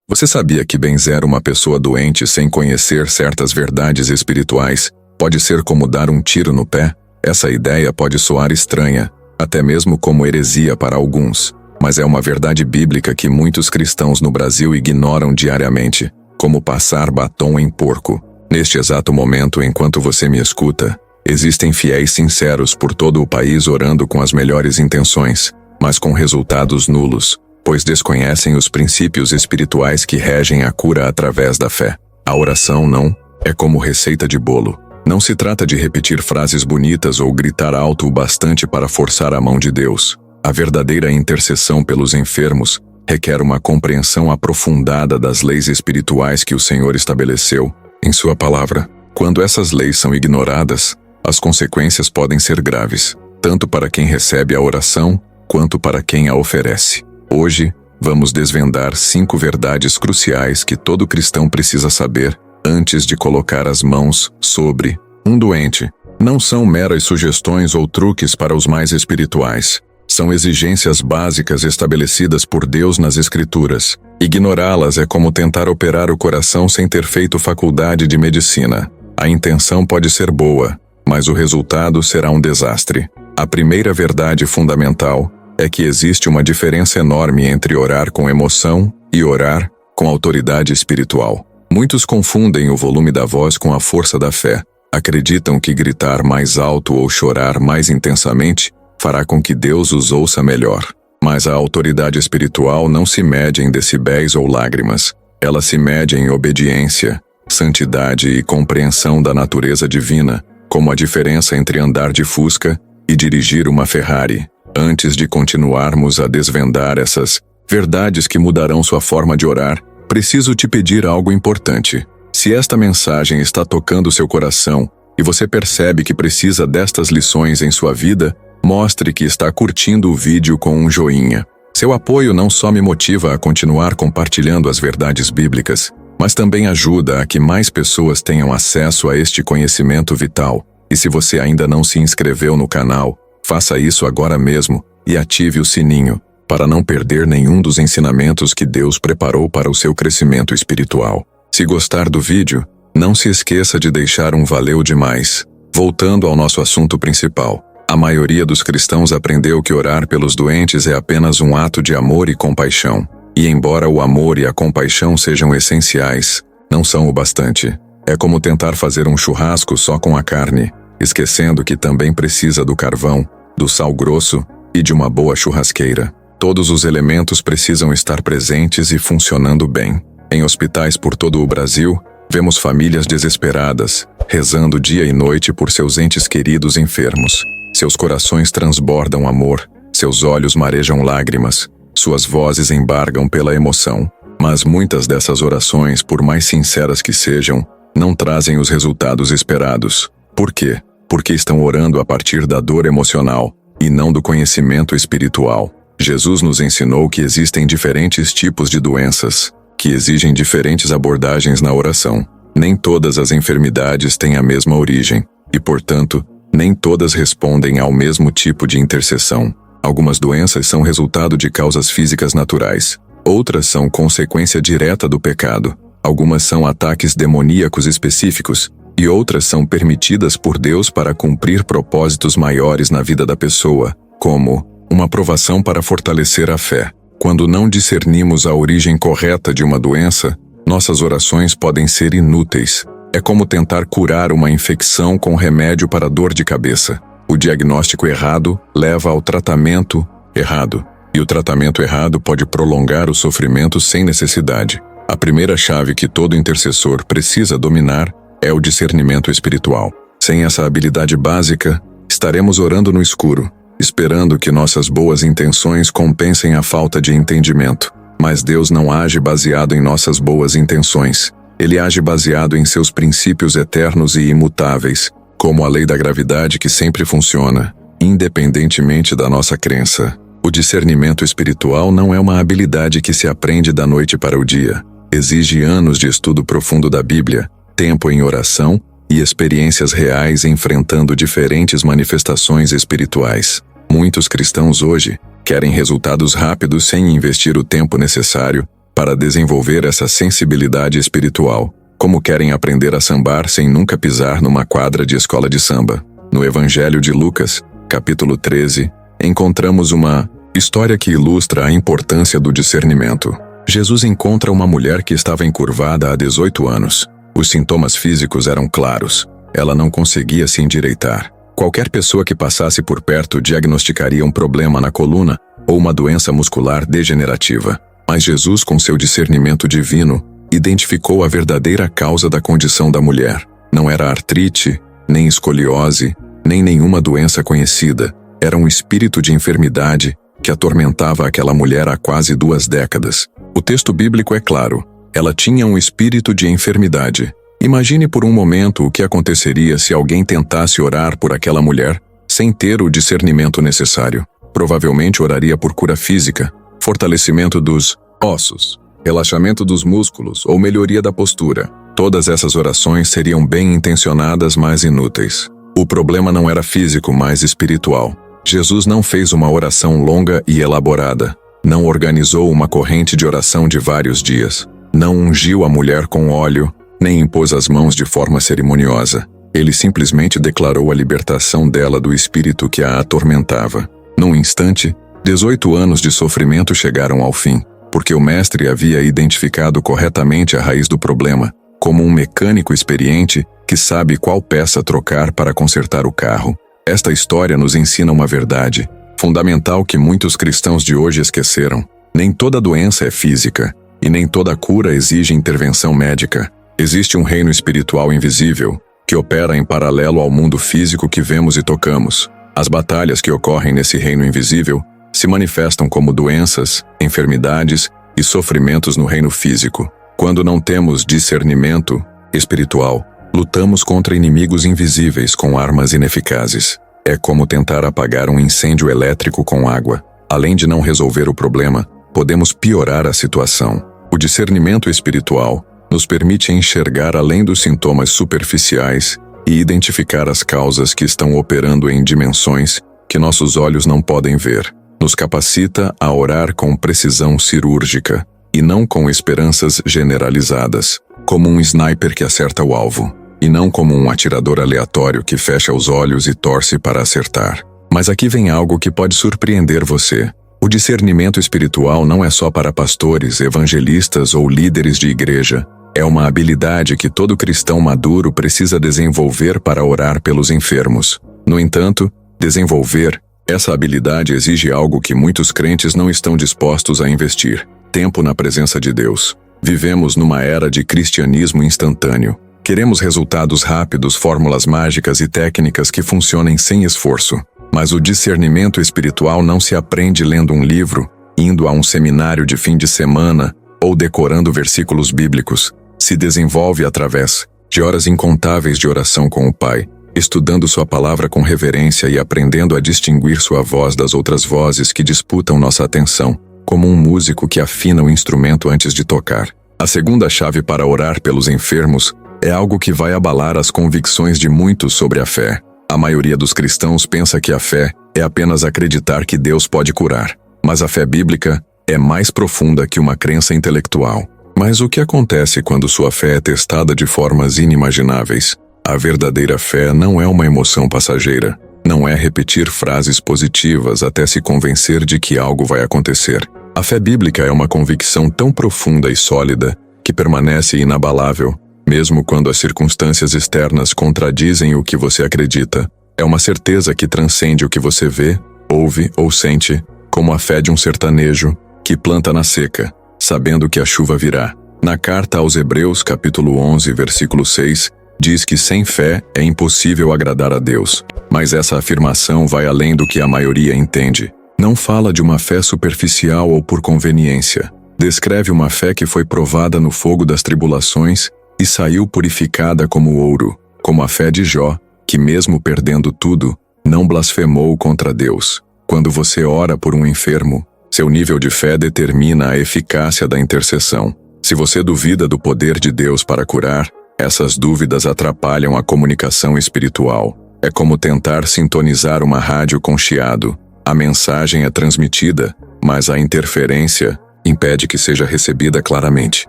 Você sabia que benzer uma pessoa doente sem conhecer certas verdades espirituais pode ser como dar um tiro no pé? Essa ideia pode soar estranha, até mesmo como heresia para alguns, mas é uma verdade bíblica que muitos cristãos no Brasil ignoram diariamente, como passar batom em porco. Neste exato momento, enquanto você me escuta, existem fiéis sinceros por todo o país orando com as melhores intenções, mas com resultados nulos, pois desconhecem os princípios espirituais que regem a cura através da fé. A oração não é como receita de bolo. Não se trata de repetir frases bonitas ou gritar alto o bastante para forçar a mão de Deus. A verdadeira intercessão pelos enfermos requer uma compreensão aprofundada das leis espirituais que o Senhor estabeleceu em sua palavra. Quando essas leis são ignoradas, as consequências podem ser graves, tanto para quem recebe a oração, quanto para quem a oferece. Hoje, vamos desvendar 5 verdades cruciais que todo cristão precisa saber antes de colocar as mãos sobre um doente. Não são meras sugestões ou truques para os mais espirituais. São exigências básicas estabelecidas por Deus nas Escrituras. Ignorá-las é como tentar operar o coração sem ter feito faculdade de medicina. A intenção pode ser boa, mas o resultado será um desastre. A primeira verdade fundamental é que existe uma diferença enorme entre orar com emoção e orar com autoridade espiritual. Muitos confundem o volume da voz com a força da fé. Acreditam que gritar mais alto ou chorar mais intensamente fará com que Deus os ouça melhor. Mas a autoridade espiritual não se mede em decibéis ou lágrimas. Ela se mede em obediência, santidade e compreensão da natureza divina, como a diferença entre andar de Fusca e dirigir uma Ferrari. Antes de continuarmos a desvendar essas verdades que mudarão sua forma de orar, preciso te pedir algo importante. Se esta mensagem está tocando seu coração e você percebe que precisa destas lições em sua vida, mostre que está curtindo o vídeo com um joinha. Seu apoio não só me motiva a continuar compartilhando as verdades bíblicas, mas também ajuda a que mais pessoas tenham acesso a este conhecimento vital. E se você ainda não se inscreveu no canal, faça isso agora mesmo e ative o sininho, para não perder nenhum dos ensinamentos que Deus preparou para o seu crescimento espiritual. Se gostar do vídeo, não se esqueça de deixar um valeu demais. Voltando ao nosso assunto principal, a maioria dos cristãos aprendeu que orar pelos doentes é apenas um ato de amor e compaixão. E embora o amor e a compaixão sejam essenciais, não são o bastante. É como tentar fazer um churrasco só com a carne, esquecendo que também precisa do carvão, do sal grosso e de uma boa churrasqueira. Todos os elementos precisam estar presentes e funcionando bem. Em hospitais por todo o Brasil, vemos famílias desesperadas, rezando dia e noite por seus entes queridos enfermos. Seus corações transbordam amor, seus olhos marejam lágrimas, suas vozes embargam pela emoção. Mas muitas dessas orações, por mais sinceras que sejam, não trazem os resultados esperados. Por quê? Porque estão orando a partir da dor emocional e não do conhecimento espiritual. Jesus nos ensinou que existem diferentes tipos de doenças, que exigem diferentes abordagens na oração. Nem todas as enfermidades têm a mesma origem, e, portanto, nem todas respondem ao mesmo tipo de intercessão. Algumas doenças são resultado de causas físicas naturais, outras são consequência direta do pecado, algumas são ataques demoníacos específicos, e outras são permitidas por Deus para cumprir propósitos maiores na vida da pessoa, como uma provação para fortalecer a fé. Quando não discernimos a origem correta de uma doença, nossas orações podem ser inúteis. É como tentar curar uma infecção com remédio para dor de cabeça. O diagnóstico errado leva ao tratamento errado, e o tratamento errado pode prolongar o sofrimento sem necessidade. A primeira chave que todo intercessor precisa dominar é o discernimento espiritual. Sem essa habilidade básica, estaremos orando no escuro, esperando que nossas boas intenções compensem a falta de entendimento. Mas Deus não age baseado em nossas boas intenções. Ele age baseado em seus princípios eternos e imutáveis, como a lei da gravidade que sempre funciona, independentemente da nossa crença. O discernimento espiritual não é uma habilidade que se aprende da noite para o dia. Exige anos de estudo profundo da Bíblia, tempo em oração e experiências reais enfrentando diferentes manifestações espirituais. Muitos cristãos hoje querem resultados rápidos sem investir o tempo necessário para desenvolver essa sensibilidade espiritual, como querem aprender a sambar sem nunca pisar numa quadra de escola de samba. No Evangelho de Lucas, capítulo 13, encontramos uma história que ilustra a importância do discernimento. Jesus encontra uma mulher que estava encurvada há 18 anos. Os sintomas físicos eram claros. Ela não conseguia se endireitar. Qualquer pessoa que passasse por perto diagnosticaria um problema na coluna ou uma doença muscular degenerativa. Mas Jesus, com seu discernimento divino, identificou a verdadeira causa da condição da mulher. Não era artrite, nem escoliose, nem nenhuma doença conhecida. Era um espírito de enfermidade que atormentava aquela mulher há quase 2 décadas. O texto bíblico é claro. Ela tinha um espírito de enfermidade. Imagine por um momento o que aconteceria se alguém tentasse orar por aquela mulher sem ter o discernimento necessário. Provavelmente oraria por cura física, fortalecimento dos ossos, relaxamento dos músculos ou melhoria da postura. Todas essas orações seriam bem intencionadas, mas inúteis. O problema não era físico, mas espiritual. Jesus não fez uma oração longa e elaborada. Não organizou uma corrente de oração de vários dias. Não ungiu a mulher com óleo, nem impôs as mãos de forma cerimoniosa. Ele simplesmente declarou a libertação dela do espírito que a atormentava. Num instante, 18 anos de sofrimento chegaram ao fim, porque o mestre havia identificado corretamente a raiz do problema, como um mecânico experiente que sabe qual peça trocar para consertar o carro. Esta história nos ensina uma verdade fundamental que muitos cristãos de hoje esqueceram. Nem toda doença é física, e nem toda cura exige intervenção médica. Existe um reino espiritual invisível, que opera em paralelo ao mundo físico que vemos e tocamos. As batalhas que ocorrem nesse reino invisível se manifestam como doenças, enfermidades e sofrimentos no reino físico. Quando não temos discernimento espiritual, lutamos contra inimigos invisíveis com armas ineficazes. É como tentar apagar um incêndio elétrico com água. Além de não resolver o problema, podemos piorar a situação. O discernimento espiritual nos permite enxergar além dos sintomas superficiais e identificar as causas que estão operando em dimensões que nossos olhos não podem ver. Nos capacita a orar com precisão cirúrgica e não com esperanças generalizadas, como um sniper que acerta o alvo, e não como um atirador aleatório que fecha os olhos e torce para acertar. Mas aqui vem algo que pode surpreender você. O discernimento espiritual não é só para pastores, evangelistas ou líderes de igreja. É uma habilidade que todo cristão maduro precisa desenvolver para orar pelos enfermos. No entanto, desenvolver essa habilidade exige algo que muitos crentes não estão dispostos a investir: tempo na presença de Deus. Vivemos numa era de cristianismo instantâneo. Queremos resultados rápidos, fórmulas mágicas e técnicas que funcionem sem esforço. Mas o discernimento espiritual não se aprende lendo um livro, indo a um seminário de fim de semana ou decorando versículos bíblicos. Se desenvolve através de horas incontáveis de oração com o Pai, estudando sua palavra com reverência e aprendendo a distinguir sua voz das outras vozes que disputam nossa atenção, como um músico que afina o instrumento antes de tocar. A segunda chave para orar pelos enfermos é algo que vai abalar as convicções de muitos sobre a fé. A maioria dos cristãos pensa que a fé é apenas acreditar que Deus pode curar. Mas a fé bíblica é mais profunda que uma crença intelectual. Mas o que acontece quando sua fé é testada de formas inimagináveis? A verdadeira fé não é uma emoção passageira. Não é repetir frases positivas até se convencer de que algo vai acontecer. A fé bíblica é uma convicção tão profunda e sólida que permanece inabalável, mesmo quando as circunstâncias externas contradizem o que você acredita. É uma certeza que transcende o que você vê, ouve ou sente, como a fé de um sertanejo que planta na seca, sabendo que a chuva virá. Na carta aos Hebreus, capítulo 11, versículo 6, diz que sem fé é impossível agradar a Deus. Mas essa afirmação vai além do que a maioria entende. Não fala de uma fé superficial ou por conveniência. Descreve uma fé que foi provada no fogo das tribulações e saiu purificada como ouro, como a fé de Jó, que mesmo perdendo tudo, não blasfemou contra Deus. Quando você ora por um enfermo, seu nível de fé determina a eficácia da intercessão. Se você duvida do poder de Deus para curar, essas dúvidas atrapalham a comunicação espiritual. É como tentar sintonizar uma rádio com chiado. A mensagem é transmitida, mas a interferência impede que seja recebida claramente.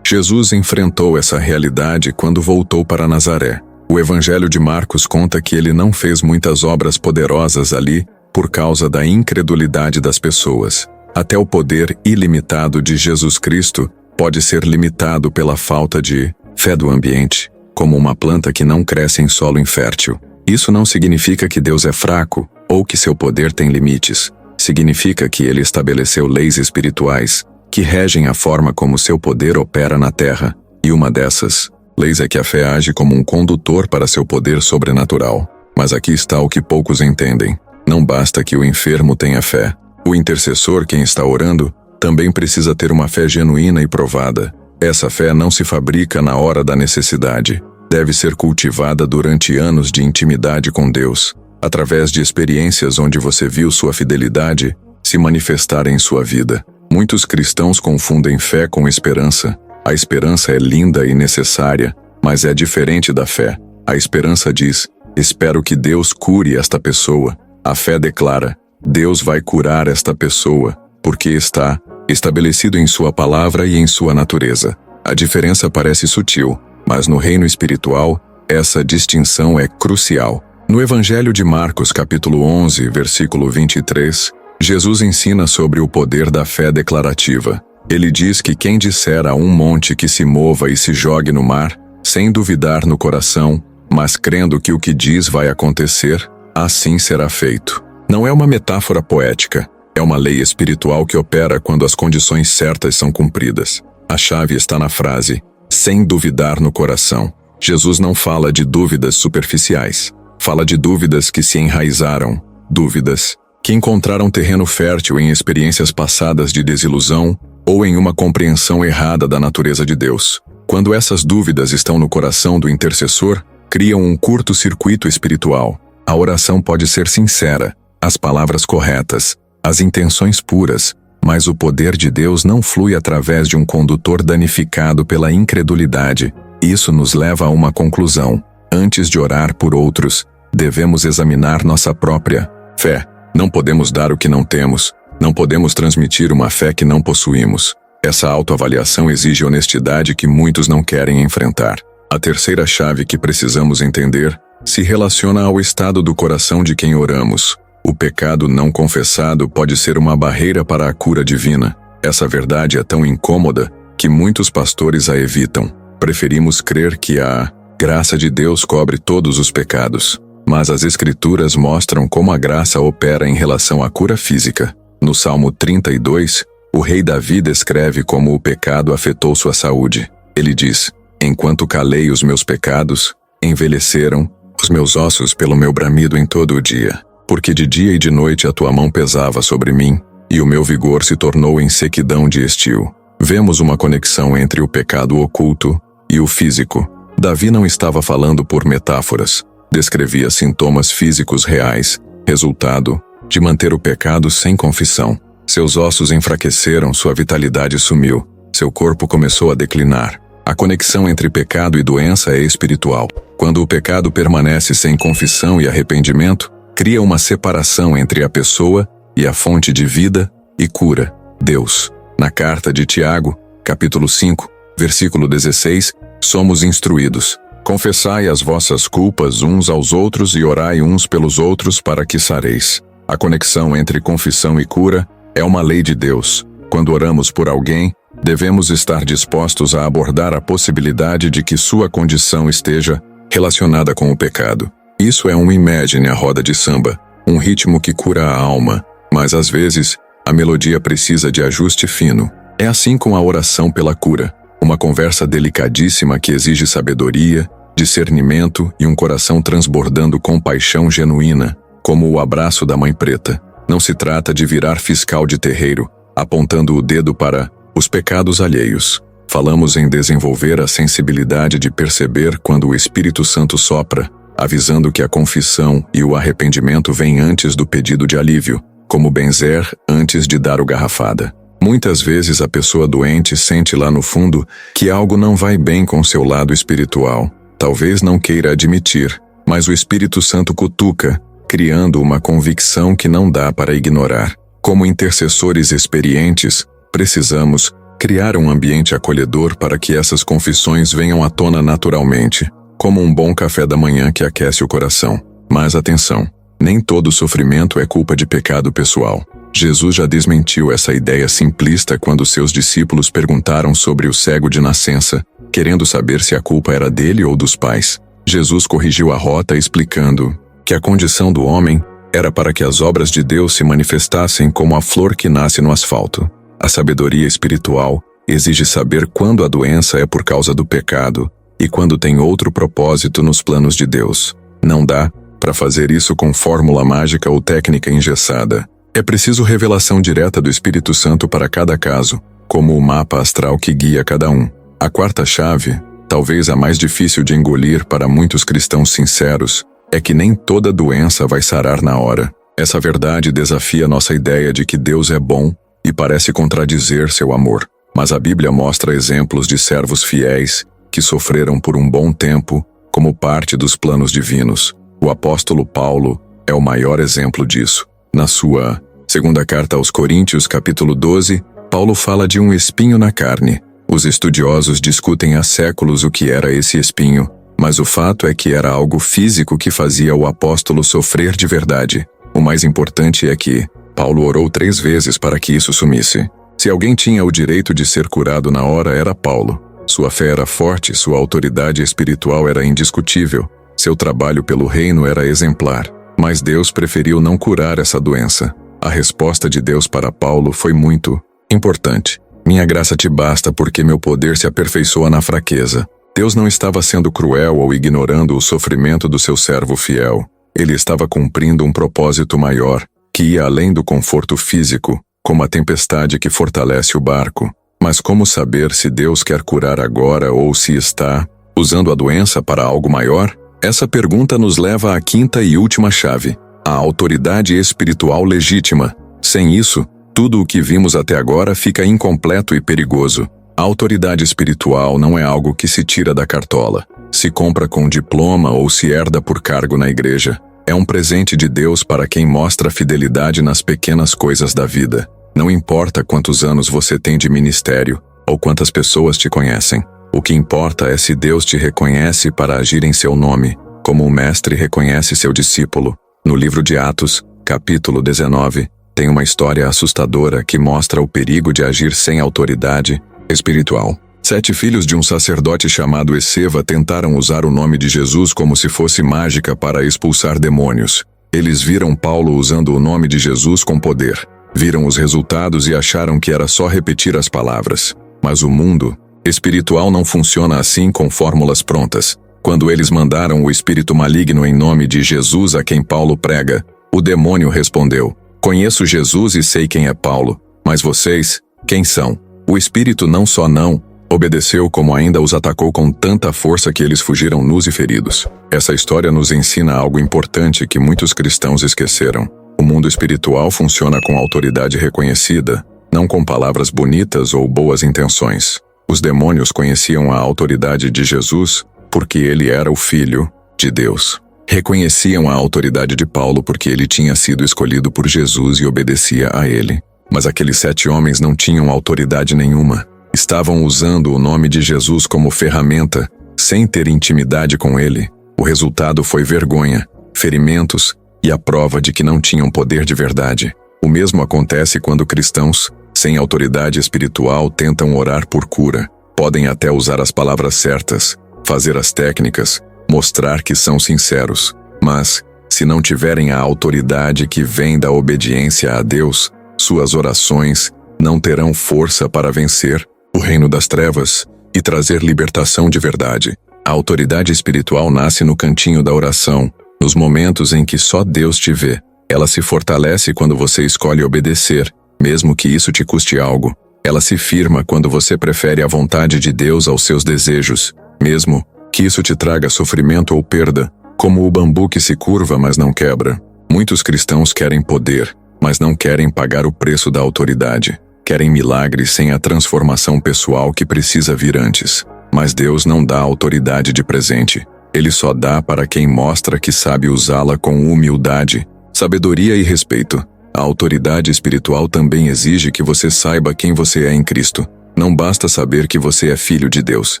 Jesus enfrentou essa realidade quando voltou para Nazaré. O Evangelho de Marcos conta que ele não fez muitas obras poderosas ali por causa da incredulidade das pessoas. Até o poder ilimitado de Jesus Cristo pode ser limitado pela falta de fé do ambiente, como uma planta que não cresce em solo infértil. Isso não significa que Deus é fraco ou que seu poder tem limites. Significa que ele estabeleceu leis espirituais que regem a forma como seu poder opera na terra, e uma dessas leis é que a fé age como um condutor para seu poder sobrenatural. Mas aqui está o que poucos entendem. Não basta que o enfermo tenha fé. O intercessor, quem está orando, também precisa ter uma fé genuína e provada. Essa fé não se fabrica na hora da necessidade. Deve ser cultivada durante anos de intimidade com Deus, através de experiências onde você viu sua fidelidade se manifestar em sua vida. Muitos cristãos confundem fé com esperança. A esperança é linda e necessária, mas é diferente da fé. A esperança diz: espero que Deus cure esta pessoa. A fé declara: Deus vai curar esta pessoa, porque está estabelecido em sua palavra e em sua natureza. A diferença parece sutil, mas no reino espiritual, essa distinção é crucial. No Evangelho de Marcos, capítulo 11, versículo 23, Jesus ensina sobre o poder da fé declarativa. Ele diz que quem disser a um monte que se mova e se jogue no mar, sem duvidar no coração, mas crendo que o que diz vai acontecer, assim será feito. Não é uma metáfora poética, é uma lei espiritual que opera quando as condições certas são cumpridas. A chave está na frase, sem duvidar no coração. Jesus não fala de dúvidas superficiais. Fala de dúvidas que se enraizaram, dúvidas que encontraram terreno fértil em experiências passadas de desilusão ou em uma compreensão errada da natureza de Deus. Quando essas dúvidas estão no coração do intercessor, criam um curto-circuito espiritual. A oração pode ser sincera, as palavras corretas, as intenções puras, mas o poder de Deus não flui através de um condutor danificado pela incredulidade. Isso nos leva a uma conclusão. Antes de orar por outros, devemos examinar nossa própria fé. Não podemos dar o que não temos. Não podemos transmitir uma fé que não possuímos. Essa autoavaliação exige honestidade que muitos não querem enfrentar. A terceira chave que precisamos entender se relaciona ao estado do coração de quem oramos. O pecado não confessado pode ser uma barreira para a cura divina. Essa verdade é tão incômoda que muitos pastores a evitam. Preferimos crer que a graça de Deus cobre todos os pecados. Mas as Escrituras mostram como a graça opera em relação à cura física. No Salmo 32, o rei Davi descreve como o pecado afetou sua saúde. Ele diz: enquanto calei os meus pecados, envelheceram os meus ossos pelo meu bramido em todo o dia. Porque de dia e de noite a tua mão pesava sobre mim, e o meu vigor se tornou em sequidão de estio. Vemos uma conexão entre o pecado oculto e o físico. Davi não estava falando por metáforas. Descrevia sintomas físicos reais, resultado de manter o pecado sem confissão. Seus ossos enfraqueceram, sua vitalidade sumiu, seu corpo começou a declinar. A conexão entre pecado e doença é espiritual. Quando o pecado permanece sem confissão e arrependimento, cria uma separação entre a pessoa e a fonte de vida e cura, Deus. Na carta de Tiago, capítulo 5, versículo 16, somos instruídos: confessai as vossas culpas uns aos outros e orai uns pelos outros para que sareis. A conexão entre confissão e cura é uma lei de Deus. Quando oramos por alguém, devemos estar dispostos a abordar a possibilidade de que sua condição esteja relacionada com o pecado. Isso é um imagine a roda de samba, um ritmo que cura a alma, mas às vezes a melodia precisa de ajuste fino. É assim com a oração pela cura, uma conversa delicadíssima que exige sabedoria, discernimento e um coração transbordando compaixão genuína, como o abraço da Mãe Preta. Não se trata de virar fiscal de terreiro, apontando o dedo para os pecados alheios. Falamos em desenvolver a sensibilidade de perceber quando o Espírito Santo sopra, avisando que a confissão e o arrependimento vêm antes do pedido de alívio, como benzer antes de dar o garrafada. Muitas vezes a pessoa doente sente lá no fundo que algo não vai bem com seu lado espiritual. Talvez não queira admitir, mas o Espírito Santo cutuca, criando uma convicção que não dá para ignorar. Como intercessores experientes, Precisamos criar um ambiente acolhedor para que essas confissões venham à tona naturalmente, como um bom café da manhã que aquece o coração. Mas atenção, nem todo sofrimento é culpa de pecado pessoal. Jesus já desmentiu essa ideia simplista quando seus discípulos perguntaram sobre o cego de nascença, querendo saber se a culpa era dele ou dos pais. Jesus corrigiu a rota explicando que a condição do homem era para que as obras de Deus se manifestassem como a flor que nasce no asfalto. A sabedoria espiritual exige saber quando a doença é por causa do pecado e quando tem outro propósito nos planos de Deus. Não dá para fazer isso com fórmula mágica ou técnica engessada. É preciso revelação direta do Espírito Santo para cada caso, como o mapa astral que guia cada um. A quarta chave, talvez a mais difícil de engolir para muitos cristãos sinceros, é que nem toda doença vai sarar na hora. Essa verdade desafia nossa ideia de que Deus é bom e parece contradizer seu amor. Mas a Bíblia mostra exemplos de servos fiéis que sofreram por um bom tempo como parte dos planos divinos. O apóstolo Paulo é o maior exemplo disso. Na sua segunda carta aos Coríntios, capítulo 12, Paulo fala de um espinho na carne. Os estudiosos discutem há séculos o que era esse espinho, mas o fato é que era algo físico que fazia o apóstolo sofrer de verdade. O mais importante é que Paulo orou 3 vezes para que isso sumisse. Se alguém tinha o direito de ser curado na hora, era Paulo. Sua fé era forte, sua autoridade espiritual era indiscutível, seu trabalho pelo reino era exemplar. Mas Deus preferiu não curar essa doença. A resposta de Deus para Paulo foi muito importante. Minha graça te basta porque meu poder se aperfeiçoa na fraqueza. Deus não estava sendo cruel ou ignorando o sofrimento do seu servo fiel. Ele estava cumprindo um propósito maior, que ia além do conforto físico, como a tempestade que fortalece o barco. Mas como saber se Deus quer curar agora ou se está usando a doença para algo maior? Essa pergunta nos leva à quinta e última chave, a autoridade espiritual legítima. Sem isso, tudo o que vimos até agora fica incompleto e perigoso. A autoridade espiritual não é algo que se tira da cartola, se compra com diploma ou se herda por cargo na igreja. É um presente de Deus para quem mostra fidelidade nas pequenas coisas da vida. Não importa quantos anos você tem de ministério ou quantas pessoas te conhecem. O que importa é se Deus te reconhece para agir em seu nome, como o mestre reconhece seu discípulo. No livro de Atos, capítulo 19, tem uma história assustadora que mostra o perigo de agir sem autoridade espiritual. 7 filhos de um sacerdote chamado Esceva tentaram usar o nome de Jesus como se fosse mágica para expulsar demônios. Eles viram Paulo usando o nome de Jesus com poder. Viram os resultados e acharam que era só repetir as palavras. Mas o mundo espiritual não funciona assim com fórmulas prontas. Quando eles mandaram o espírito maligno em nome de Jesus a quem Paulo prega, o demônio respondeu: "Conheço Jesus e sei quem é Paulo, mas vocês, quem são?" O espírito não só não obedeceu, como ainda os atacou com tanta força que eles fugiram nus e feridos. Essa história nos ensina algo importante que muitos cristãos esqueceram. O mundo espiritual funciona com autoridade reconhecida, não com palavras bonitas ou boas intenções. Os demônios conheciam a autoridade de Jesus porque ele era o Filho de Deus. Reconheciam a autoridade de Paulo porque ele tinha sido escolhido por Jesus e obedecia a ele. Mas aqueles 7 homens não tinham autoridade nenhuma. Estavam usando o nome de Jesus como ferramenta, sem ter intimidade com ele. O resultado foi vergonha, ferimentos e a prova de que não tinham poder de verdade. O mesmo acontece quando cristãos, sem autoridade espiritual, tentam orar por cura. Podem até usar as palavras certas, fazer as técnicas, mostrar que são sinceros. Mas, se não tiverem a autoridade que vem da obediência a Deus, suas orações não terão força para vencer o reino das trevas e trazer libertação de verdade. A autoridade espiritual nasce no cantinho da oração, nos momentos em que só Deus te vê. Ela se fortalece quando você escolhe obedecer, mesmo que isso te custe algo. Ela se firma quando você prefere a vontade de Deus aos seus desejos, mesmo que isso te traga sofrimento ou perda, como o bambu que se curva mas não quebra. Muitos cristãos querem poder, mas não querem pagar o preço da autoridade. Querem milagres sem a transformação pessoal que precisa vir antes. Mas Deus não dá autoridade de presente. Ele só dá para quem mostra que sabe usá-la com humildade, sabedoria e respeito. A autoridade espiritual também exige que você saiba quem você é em Cristo. Não basta saber que você é filho de Deus.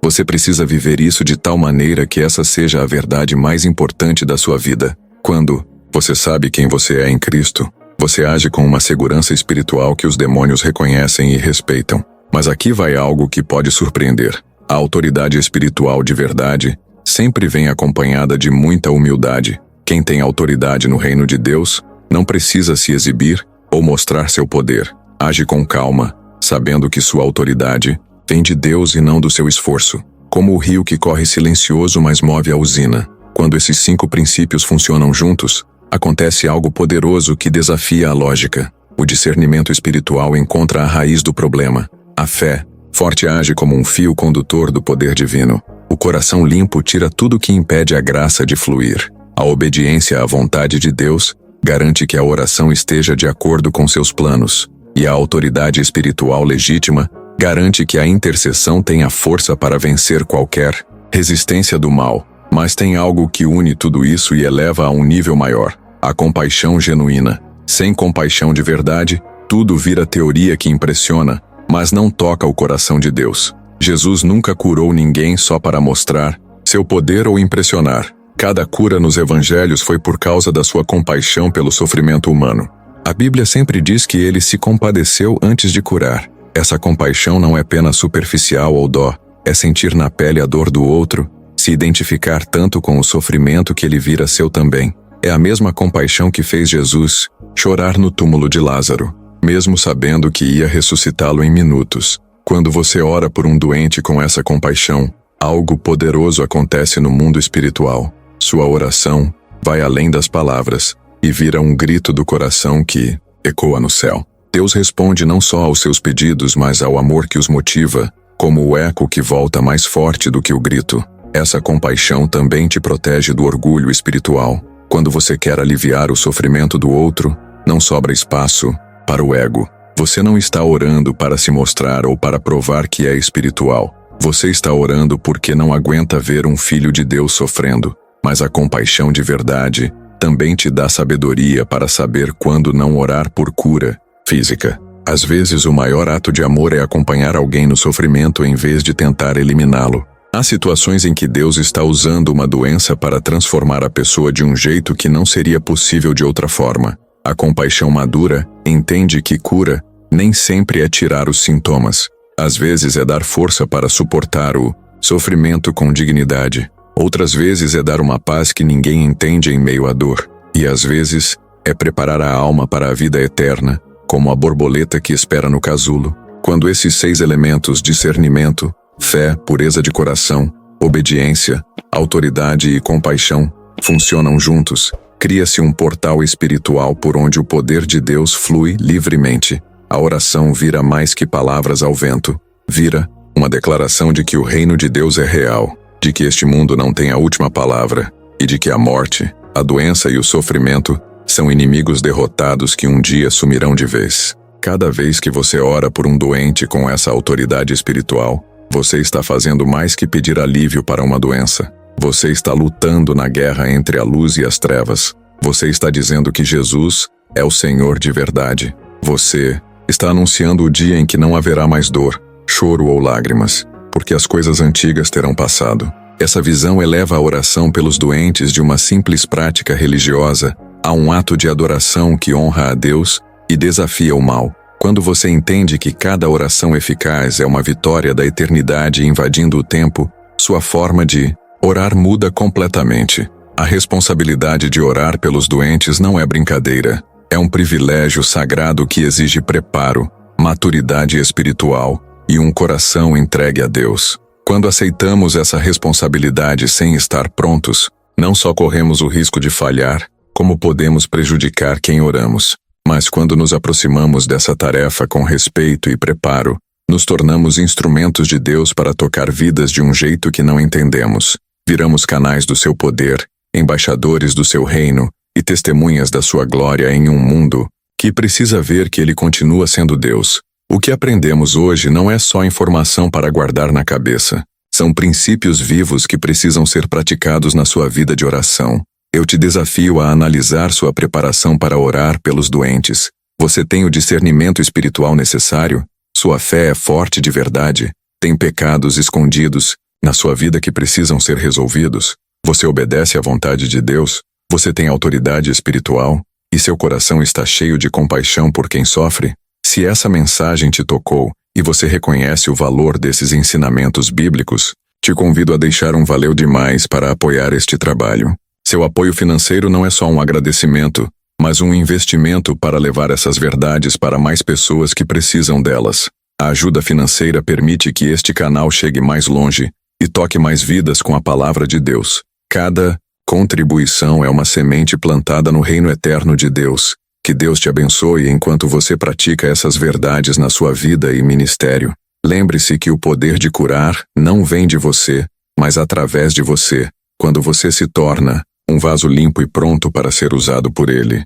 Você precisa viver isso de tal maneira que essa seja a verdade mais importante da sua vida. Quando você sabe quem você é em Cristo, você age com uma segurança espiritual que os demônios reconhecem e respeitam. Mas aqui vai algo que pode surpreender. A autoridade espiritual de verdade sempre vem acompanhada de muita humildade. Quem tem autoridade no reino de Deus não precisa se exibir ou mostrar seu poder. Age com calma, sabendo que sua autoridade vem de Deus e não do seu esforço. Como o rio que corre silencioso, mas move a usina. Quando esses 5 princípios funcionam juntos, acontece algo poderoso que desafia a lógica. O discernimento espiritual encontra a raiz do problema. A fé forte age como um fio condutor do poder divino. O coração limpo tira tudo que impede a graça de fluir. A obediência à vontade de Deus garante que a oração esteja de acordo com seus planos. E a autoridade espiritual legítima garante que a intercessão tenha força para vencer qualquer resistência do mal. Mas tem algo que une tudo isso e eleva a um nível maior: a compaixão genuína. Sem compaixão de verdade, tudo vira teoria que impressiona, mas não toca o coração de Deus. Jesus nunca curou ninguém só para mostrar seu poder ou impressionar. Cada cura nos evangelhos foi por causa da sua compaixão pelo sofrimento humano. A Bíblia sempre diz que ele se compadeceu antes de curar. Essa compaixão não é apenas superficial ou dó, é sentir na pele a dor do outro, se identificar tanto com o sofrimento que ele vira seu também. É a mesma compaixão que fez Jesus chorar no túmulo de Lázaro, mesmo sabendo que ia ressuscitá-lo em minutos. Quando você ora por um doente com essa compaixão, algo poderoso acontece no mundo espiritual. Sua oração vai além das palavras e vira um grito do coração que ecoa no céu. Deus responde não só aos seus pedidos, mas ao amor que os motiva, como o eco que volta mais forte do que o grito. Essa compaixão também te protege do orgulho espiritual. Quando você quer aliviar o sofrimento do outro, não sobra espaço para o ego. Você não está orando para se mostrar ou para provar que é espiritual. Você está orando porque não aguenta ver um filho de Deus sofrendo. Mas a compaixão de verdade também te dá sabedoria para saber quando não orar por cura física. Às vezes o maior ato de amor é acompanhar alguém no sofrimento em vez de tentar eliminá-lo. Há situações em que Deus está usando uma doença para transformar a pessoa de um jeito que não seria possível de outra forma. A compaixão madura entende que cura nem sempre é tirar os sintomas. Às vezes é dar força para suportar o sofrimento com dignidade. Outras vezes é dar uma paz que ninguém entende em meio à dor. E às vezes é preparar a alma para a vida eterna, como a borboleta que espera no casulo. Quando esses 6 elementos, discernimento, fé, pureza de coração, obediência, autoridade e compaixão, funcionam juntos, cria-se um portal espiritual por onde o poder de Deus flui livremente. A oração vira mais que palavras ao vento. Vira uma declaração de que o reino de Deus é real, de que este mundo não tem a última palavra, e de que a morte, a doença e o sofrimento são inimigos derrotados que um dia sumirão de vez. Cada vez que você ora por um doente com essa autoridade espiritual, você está fazendo mais que pedir alívio para uma doença. Você está lutando na guerra entre a luz e as trevas. Você está dizendo que Jesus é o Senhor de verdade. Você está anunciando o dia em que não haverá mais dor, choro ou lágrimas, porque as coisas antigas terão passado. Essa visão eleva a oração pelos doentes de uma simples prática religiosa a um ato de adoração que honra a Deus e desafia o mal. Quando você entende que cada oração eficaz é uma vitória da eternidade invadindo o tempo, sua forma de orar muda completamente. A responsabilidade de orar pelos doentes não é brincadeira. É um privilégio sagrado que exige preparo, maturidade espiritual e um coração entregue a Deus. Quando aceitamos essa responsabilidade sem estar prontos, não só corremos o risco de falhar, como podemos prejudicar quem oramos. Mas quando nos aproximamos dessa tarefa com respeito e preparo, nos tornamos instrumentos de Deus para tocar vidas de um jeito que não entendemos. Viramos canais do seu poder, embaixadores do seu reino e testemunhas da sua glória em um mundo que precisa ver que ele continua sendo Deus. O que aprendemos hoje não é só informação para guardar na cabeça. São princípios vivos que precisam ser praticados na sua vida de oração. Eu te desafio a analisar sua preparação para orar pelos doentes. Você tem o discernimento espiritual necessário? Sua fé é forte de verdade? Tem pecados escondidos na sua vida que precisam ser resolvidos? Você obedece à vontade de Deus? Você tem autoridade espiritual? E seu coração está cheio de compaixão por quem sofre? Se essa mensagem te tocou e você reconhece o valor desses ensinamentos bíblicos, te convido a deixar um valeu demais para apoiar este trabalho. Seu apoio financeiro não é só um agradecimento, mas um investimento para levar essas verdades para mais pessoas que precisam delas. A ajuda financeira permite que este canal chegue mais longe e toque mais vidas com a palavra de Deus. Cada contribuição é uma semente plantada no reino eterno de Deus. Que Deus te abençoe enquanto você pratica essas verdades na sua vida e ministério. Lembre-se que o poder de curar não vem de você, mas através de você, quando você se torna um vaso limpo e pronto para ser usado por Ele.